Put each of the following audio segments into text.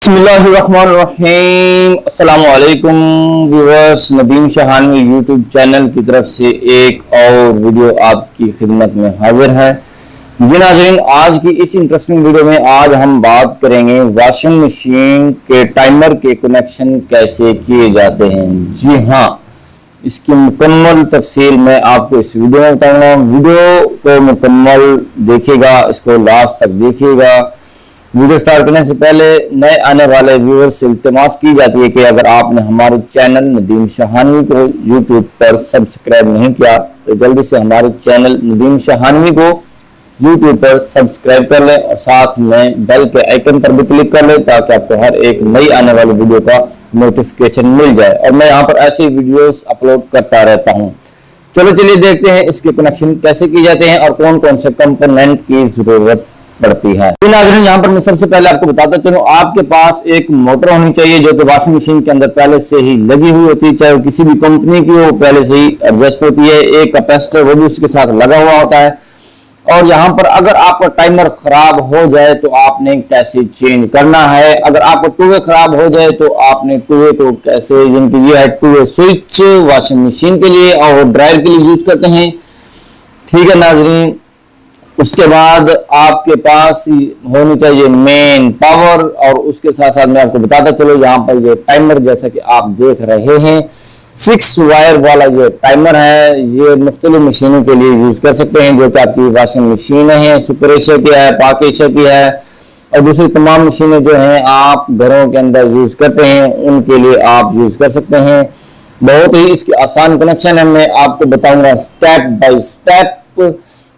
बिस्मिल्लाहिर्रहमानिर्रहीम। अस्सलामुअलैकुम viewers, Nadeem शहानवी YouTube channel की तरफ से एक और वीडियो आपकी खिदमत में हाजिर है। जी नाज़रीन, आज की इस इंटरेस्टिंग वीडियो में आज हम बात करेंगे वॉशिंग मशीन के टाइमर के कनेक्शन कैसे किए जाते हैं। जी हाँ, इसकी मुकम्मल तफसील मैं आपको इस वीडियो में बताऊंगा। वीडियो को मुकम्मल देखिएगा, इसको लास्ट तक देखिएगा। वीडियो स्टार्ट करने से पहले नए आने वाले व्यूअर्स से इल्तिमास की जाती है कि अगर आपने हमारे चैनल नदीम शहानवी को यूट्यूब पर सब्सक्राइब नहीं किया तो जल्दी से हमारे चैनल नदीम शहानवी को यूट्यूब पर सब्सक्राइब कर लें और साथ में बेल के आइकन पर भी क्लिक कर लें ताकि आपको हर एक नई आने वाली वीडियो का नोटिफिकेशन मिल जाए। और मैं यहाँ पर ऐसी वीडियोस अपलोड करता रहता हूँ। चलिए देखते हैं इसके कनेक्शन कैसे किए जाते हैं और कौन कौन से कंपोनेंट की जरूरत पड़ती है। तो नाज़रीन, यहाँ पर मैं सबसे पहले आपको बताता चलूं, आपके पास एक मोटर होनी चाहिए जो कि वॉशिंग मशीन के अंदर पहले से ही लगी हुई होती है, चाहे वो किसी भी कंपनी की हो, पहले से ही एडजस्ट होती है। एक कैपेसिटर वो भी उसके साथ लगा हुआ होता है। और यहाँ पर अगर आपका टाइमर खराब हो जाए तो आपने कैसे चेंज करना है। अगर आपका टू वे खराब हो जाए तो आपने टू वे को कैसे, जिनकी ये है two way switch washing machine के लिए और ड्रायर के लिए यूज करते हैं। ठीक है नाज़रीन, उसके बाद आपके पास होनी चाहिए मेन पावर। और उसके साथ साथ मैं आपको बताता चलो, यहाँ पर ये टाइमर जैसा कि आप देख रहे हैं 6 वायर वाला ये टाइमर है। ये मुख्तलिफ मशीनों के लिए यूज कर सकते हैं, जो कि आपकी वॉशिंग मशीन है, सुपर एशिया की है, पाक एशिया की है और दूसरी तमाम मशीनें जो हैं आप घरों के अंदर यूज करते हैं उनके लिए आप यूज कर सकते हैं। बहुत ही इसकी आसान कनेक्शन है, मैं आपको बताऊंगा स्टेप बाय स्टेप।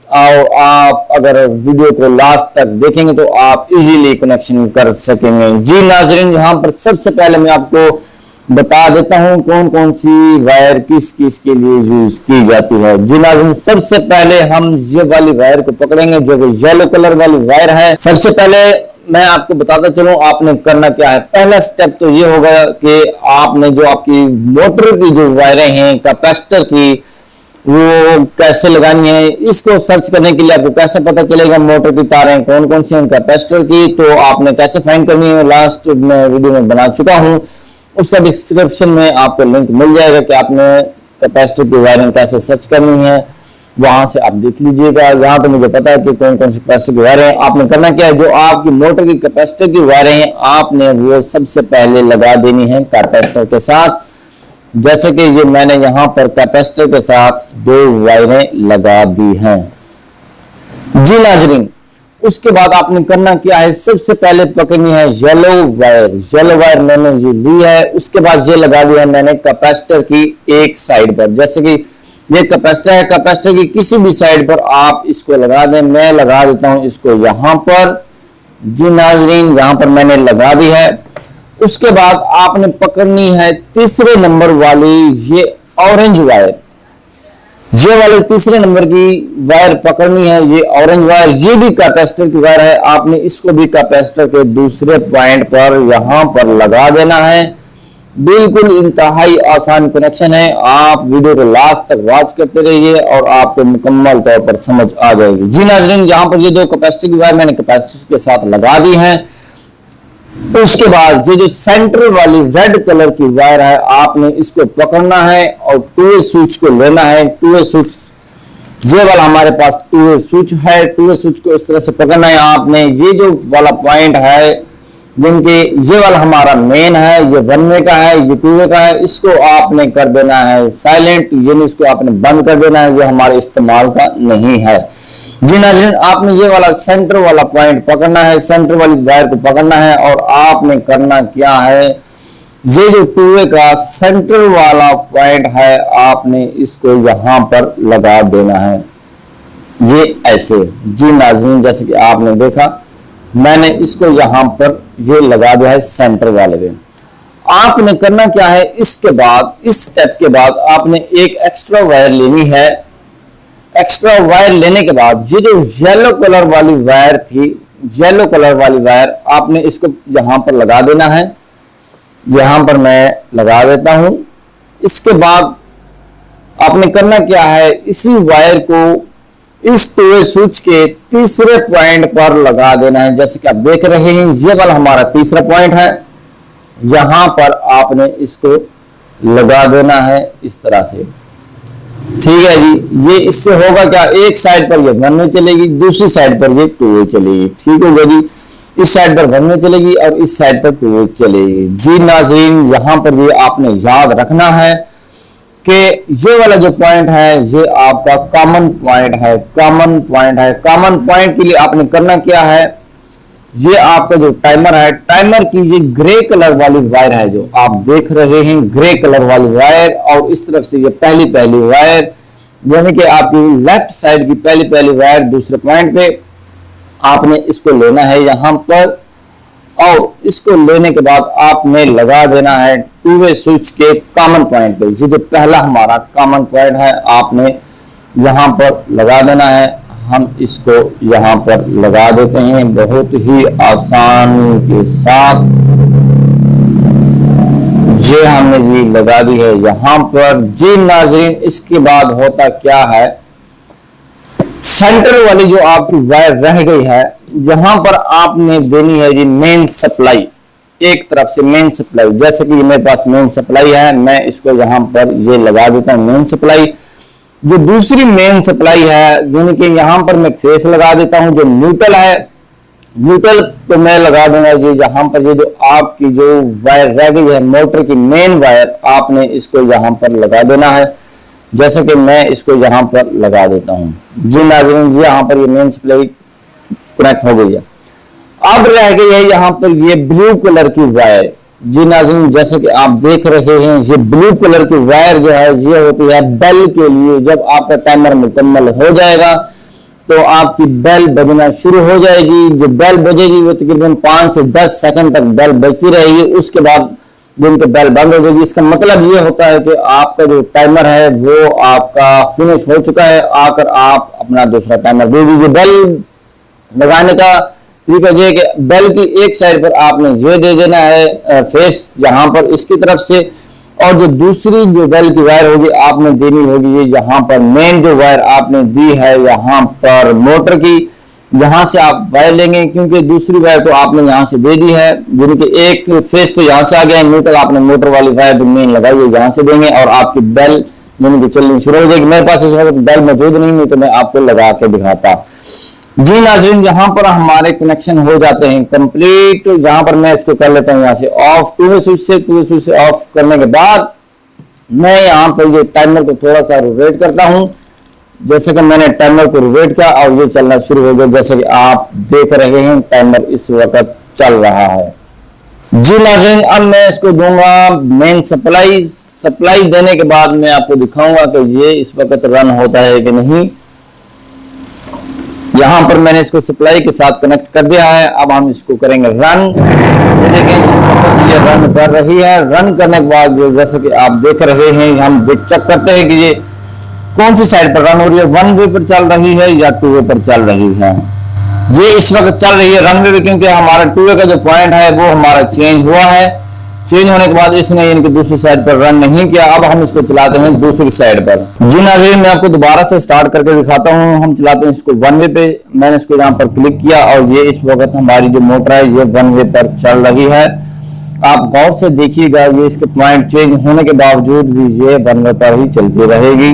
और आप अगर वीडियो को लास्ट तक देखेंगे तो आप इजीली कनेक्शन कर सकेंगे। जी नाज़रीन, यहाँ पर सबसे पहले मैं आपको बता देता हूँ कौन कौन सी वायर किस किस के लिए यूज की जाती है। जी नाज़रीन, सबसे पहले हम ये वाली वायर को पकड़ेंगे जो कि येलो कलर वाली वायर है। सबसे पहले मैं आपको बताता चलूं आपने करना क्या है। पहला स्टेप तो ये होगा कि आपने जो आपकी मोटर की जो वायरें हैं कैपेसिटर की, वो कैसे लगानी है। इसको सर्च करने के लिए आपको कैसे पता चलेगा मोटर की तारें कौन कौन सी हैं कैपेसिटर की, तो आपने कैसे फाइंड करनी है लास्ट में वीडियो में बना चुका हूं। उसका डिस्क्रिप्शन में आपको लिंक मिल जाएगा कि आपने कैपेसिटर की वायरिंग कैसे सर्च करनी है, वहां से आप देख लीजिएगा। यहाँ तो मुझे पता है कि कौन कौन सी कैपेसिटर की वायरें हैं। आपने करना क्या है, जो आपकी मोटर की कैपेसिटर की वायरें हैं आपने वो सबसे पहले लगा देनी है कैपेसिटर के साथ। जैसे कि ये मैंने यहाँ पर कैपेसिटर के साथ 2 वायरें लगा दी हैं। जी नाज़रीन, उसके बाद आपने करना क्या है, सबसे पहले पकड़नी है येलो वायर। येलो वायर मैंने ये ली है। उसके बाद ये लगा दिया मैंने कैपेसिटर की एक साइड पर। जैसे कि ये कैपेसिटर है, कैपेसिटर की किसी भी साइड पर आप इसको लगा दें। मैं लगा देता हूं इसको यहाँ पर। जी नाज़रीन, यहाँ पर मैंने लगा दी है। उसके बाद आपने पकड़नी है तीसरे नंबर वाली ये ऑरेंज वायर। ये वाले तीसरे नंबर की वायर पकड़नी है, ये ऑरेंज वायर। ये भी कैपेसिटर की वायर है। आपने इसको भी कैपेसिटर के दूसरे पॉइंट पर यहां पर लगा देना है। बिल्कुल इंतहाई आसान कनेक्शन है। आप वीडियो को लास्ट तक वॉच करते रहिए और आपको मुकम्मल तौर पर समझ आ जाएगी। जी नाज़रीन, यहां पर ये 2 कैपेसिटर की वायर मैंने कैपेसिटर के साथ लगा दी है। उसके बाद जो सेंटर वाली रेड कलर की वायर है आपने इसको पकड़ना है और टू वे स्विच को लेना है। टू वे स्विच ये वाला हमारे पास टू वे स्विच है। टू वे स्विच को इस तरह से पकड़ना है आपने। ये जो वाला पॉइंट है जिनके ये वाला हमारा मेन है, ये 1 वे का है, ये 2 वे का है, इसको आपने कर देना है साइलेंट, यानी इसको आपने बंद कर देना है, ये हमारे इस्तेमाल का नहीं है। जी नाज़रीन, आपने ये वाला सेंटर वाला पॉइंट पकड़ना है, सेंटर वाली वायर को पकड़ना है और आपने करना क्या है, ये जो 2 वे का सेंटर वाला पॉइंट है आपने इसको यहां पर लगा देना है, ये ऐसे। जी नाज़रीन, जैसे कि आपने देखा मैंने इसको यहां पर ये लगा दिया है सेंटर वाले में। आपने करना क्या है, इसके बाद इस स्टेप के बाद आपने एक एक्स्ट्रा वायर लेनी है। एक्स्ट्रा वायर लेने के बाद ये जो येलो कलर वाली वायर थी, येलो कलर वाली वायर आपने इसको यहां पर लगा देना है। यहां पर मैं लगा देता हूं। इसके बाद आपने करना क्या है, इसी वायर को इस टू वे स्विच के तीसरे पॉइंट पर लगा देना है। जैसे कि आप देख रहे हैं ये वाला हमारा तीसरा पॉइंट है, यहां पर आपने इसको लगा देना है इस तरह से। ठीक है जी, ये इससे होगा क्या, एक साइड पर ये 1 वे चलेगी, दूसरी साइड पर ये 2 वे चलेगी। ठीक है जी, इस साइड पर 1 वे चलेगी और इस साइड पर 2 वे चलेगी। जी नाज़रीन, यहां पर ये आपने याद रखना है कि ये वाला जो पॉइंट है ये आपका कॉमन पॉइंट है। कॉमन पॉइंट के लिए आपने करना क्या है, ये आपका जो टाइमर है, टाइमर की ये ग्रे कलर वाली वायर है जो आप देख रहे हैं, ग्रे कलर वाली वायर, और इस तरफ से ये पहली वायर, यानी कि आपकी लेफ्ट साइड की पहली वायर दूसरे पॉइंट पे आपने इसको लेना है यहां पर, और इसको लेने के बाद आपने लगा देना है टू वे स्विच के कॉमन पॉइंट पे। ये जो पहला हमारा कॉमन पॉइंट है आपने यहां पर लगा देना है। हम इसको यहां पर लगा देते हैं बहुत ही आसानी के साथ। ये हमने जी लगा दी है यहां पर। जी नाज़रीन, इसके बाद होता क्या है, सेंटर वाली जो आपकी वायर रह गई है यहां पर आपने देनी है जी मेन सप्लाई, एक तरफ से मेन सप्लाई। जैसे कि मेरे पास मेन सप्लाई है, मैं इसको यहां पर ये लगा देता हूं मेन सप्लाई। जो दूसरी मेन सप्लाई है यानी कि यहां पर मैं फेस लगा देता हूं। जो न्यूट्रल है, न्यूट्रल तो मैं लगा दूंगा जी यहां पर। ये जो आपकी जो वायर रह गई है मोटर की मेन वायर, आपने इसको यहां पर लगा देना है। जैसे कि मैं इसको यहां पर लगा देता हूं। जी नाज़रीन, जी यहां पर ये मेन सप्लाई कनेक्ट हो गई है। अब रह गई है यहां पर ये ब्लू कलर की वायर। जी नाज़रीन, जैसे कि आप देख रहे हैं ये ब्लू कलर की वायर जो है ये होती है बेल के लिए। जब आपका टाइमर मुकम्मल हो जाएगा तो आपकी बेल बजना शुरू हो जाएगी। जो बेल बजेगी वो तकरीबन 5 से 10 सेकंड तक बेल बजती रहेगी, उसके बाद दिन के बेल बंद हो जाएगी। इसका मतलब ये होता है कि आपका जो टाइमर है वो आपका फिनिश हो चुका है, आकर आप अपना दूसरा टाइमर दे दीजिए। बेल लगाने का तरीका ये है कि बेल की एक साइड पर आपने ये दे देना है फेस यहां पर इसकी तरफ से, और जो दूसरी जो बेल की वायर होगी आपने देनी होगी ये यहाँ पर। मेन जो वायर आपने दी है यहाँ पर मोटर की, यहां से आप वायर लेंगे, क्योंकि दूसरी वायर तो आपने यहां से दे दी है, जिनके एक फेस तो यहां से आ गया, न्यूट्रल आपने मोटर वाली वायर जो मेन लगाई है यहां से देंगे, और आपकी बेल यानी कि चलनी शुरू हो जाएगी। मेरे पास इस वक्त बेल मौजूद नहीं तो मैं आपको लगा के दिखाता। जी नाज़रीन, यहाँ पर हमारे कनेक्शन हो जाते हैं कंप्लीट। यहाँ पर मैं इसको कर लेता हूँ यहाँ से ऑफ, टू वे स्विच से ऑफ करने के बाद मैं यहाँ पर ये टाइमर को थोड़ा सा रोटेट करता हूँ। जैसे कि मैंने टाइमर को रोटेट किया और ये चलना शुरू हो गया। जैसे कि आप देख रहे हैं टाइमर इस वक्त चल रहा है। जी नाज़रीन, अब मैं इसको दूंगा मेन सप्लाई देने के बाद मैं आपको दिखाऊंगा कि ये इस वक्त रन होता है कि नहीं। यहां पर मैंने इसको सप्लाई के साथ कनेक्ट कर दिया है। अब हम इसको करेंगे रन। ये देखें इस वक्त ये रन कर रही है। रन करने के बाद जैसे कि आप देख रहे हैं, हम चेक करते हैं कि ये कौन सी साइड पर रन हो रही है, 1 वे पर चल रही है या 2 वे पर चल रही है। ये इस वक्त चल रही है रन वे, क्योंकि हमारा 2 वे का जो पॉइंट है वो हमारा चेंज हुआ है। चेंज होने के बाद इसने इनकी दूसरी साइड पर रन नहीं किया। अब हम इसको चलाते हैं दूसरी साइड पर। जी नाज़रीन, मैं आपको दोबारा से स्टार्ट करके दिखाता हूं। हम चलाते हैं इसको 1 वे पे। मैंने इसको यहाँ पर क्लिक किया और ये इस वक्त हमारी जो मोटर है ये 1 वे पर चल रही है। आप गौर से देखिएगा, ये इसके पॉइंट चेंज होने के बावजूद भी ये 1 वे पर ही चलती रहेगी।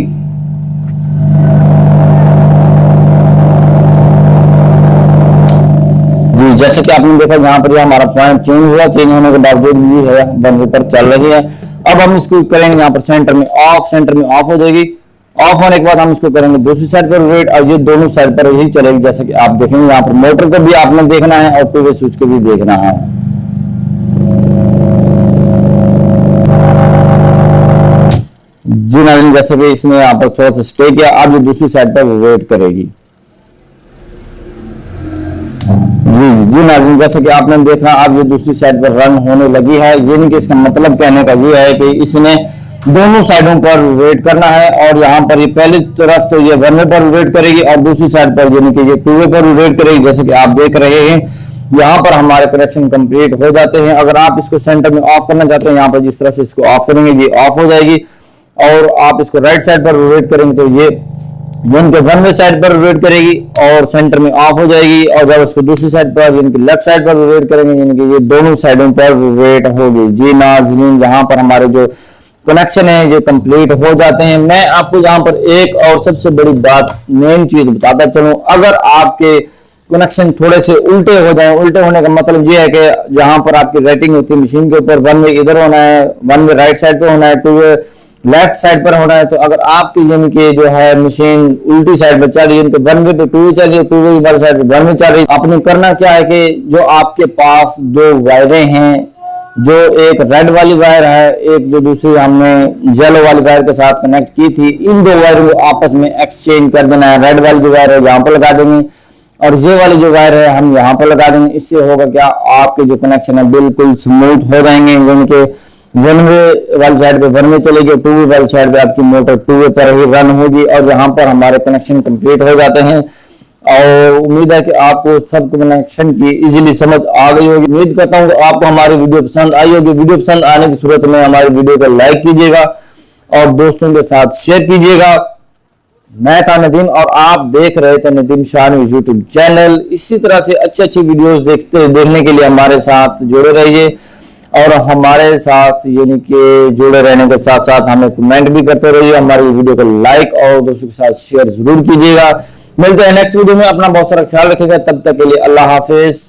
जैसे कि आपने देखा यहाँ पर हमारा पॉइंट चेंज हुआ, चेंज होने के बावजूद भी है 1 वे पर चल रही है। अब हम इसको करेंगे यहाँ पर सेंटर में ऑफ हो जाएगी। ऑफ होने के बाद हम इसको करेंगे दूसरी साइड पर रोटेट, और ये दोनों साइड पर ही चलेगी। जैसे कि आप देखेंगे यहाँ पर मोटर को भी आपने देखना है और 2 वे स्विच को भी देखना है। जी नाज़रीन, जैसे कि इसने यहाँ पर थोड़ा सा स्टे किया, अब ये दूसरी साइड पर रोटेट करेगी। जी नाज़रीन, जैसे कि आपने देखा अब ये दूसरी साइड पर रन होने लगी है। यानी कि इसका मतलब कहने का ये है कि इसने दोनों साइडों पर रोटेट करना है, और यहाँ पर ये पहली तरफ तो ये 1 वे पर रोटेट करेगी और दूसरी साइड पर यानी कि ये 2 वे पर रोटेट करेगी। जैसे कि आप देख रहे हैं यहाँ पर हमारे कनेक्शन कंप्लीट हो जाते हैं। अगर आप इसको सेंटर में ऑफ करना चाहते हैं, यहाँ पर जिस तरह से इसको ऑफ करेंगे ये ऑफ हो जाएगी, और आप इसको राइट साइड पर रोटेट करेंगे तो ये यानी कि वन वे साइड पर रोटेट करेगी और सेंटर में ऑफ हो जाएगी, और जब उसको दूसरी साइड पर यानी कि लेफ्ट साइड पर रोटेट करेंगे यानी कि ये दोनों साइडों पर रोटेट होगी। जी नाज़रीन, यहाँ पर हमारे जो कनेक्शन है ये कंप्लीट हो जाते हैं। मैं आपको यहाँ पर एक और सबसे बड़ी बात, मेन चीज बताता चलूं, अगर आपके कनेक्शन थोड़े से उल्टे हो जाए, उल्टे होने का मतलब ये है कि जहां पर आपकी रेटिंग होती है मशीन के ऊपर, वन वे इधर होना है, वन वे राइट साइड पे होना है, टू वे लेफ्ट साइड पर होना है, तो अगर आपकी यानी कि जो है मशीन उल्टी साइड पर चल रही है तो वन वे पे टू वे चल रही है, टू वे वाली साइड पे वन वे चल रही है, आपने करना क्या है कि जो आपके पास दो वायरें हैं, जो एक रेड वाली वायर है, एक जो दूसरी हमने येलो वाली वायर के साथ कनेक्ट की थी, इन दो वायरों को आपस में एक्सचेंज कर देना है। रेड वाली जो वायर है यहाँ पर लगा देंगे और ये वाली जो वायर है हम यहाँ पर लगा देंगे। इससे होगा क्या, आपके जो कनेक्शन है बिल्कुल स्मूथ हो जाएंगे। यानी कि वन वे वाली साइड पे वन वे चलेगी, टू वे वाली साइड पे आपकी मोटर टू वे पर ही रन होगी, और यहाँ पर हमारे कनेक्शन कंप्लीट हो जाते हैं। और उम्मीद है कि आपको सब कनेक्शन की इजीली समझ आ गई होगी। उम्मीद करता हूँ कि आपको हमारी वीडियो पसंद आई होगी। वीडियो पसंद आने की सूरत में हमारी वीडियो को लाइक कीजिएगा और दोस्तों के साथ शेयर कीजिएगा। मैं था नदीम और आप देख रहे थे नदीम शाहनवी यूट्यूब चैनल। इसी तरह से अच्छी वीडियोस देखने के लिए हमारे साथ जुड़े रहिए, और हमारे साथ यानी कि जुड़े रहने के साथ साथ हमें कमेंट भी करते रहिए। हमारी वीडियो को लाइक और दोस्तों के साथ शेयर जरूर कीजिएगा। मिलते हैं नेक्स्ट वीडियो में। अपना बहुत सारा ख्याल रखिएगा। तब तक के लिए अल्लाह हाफिज।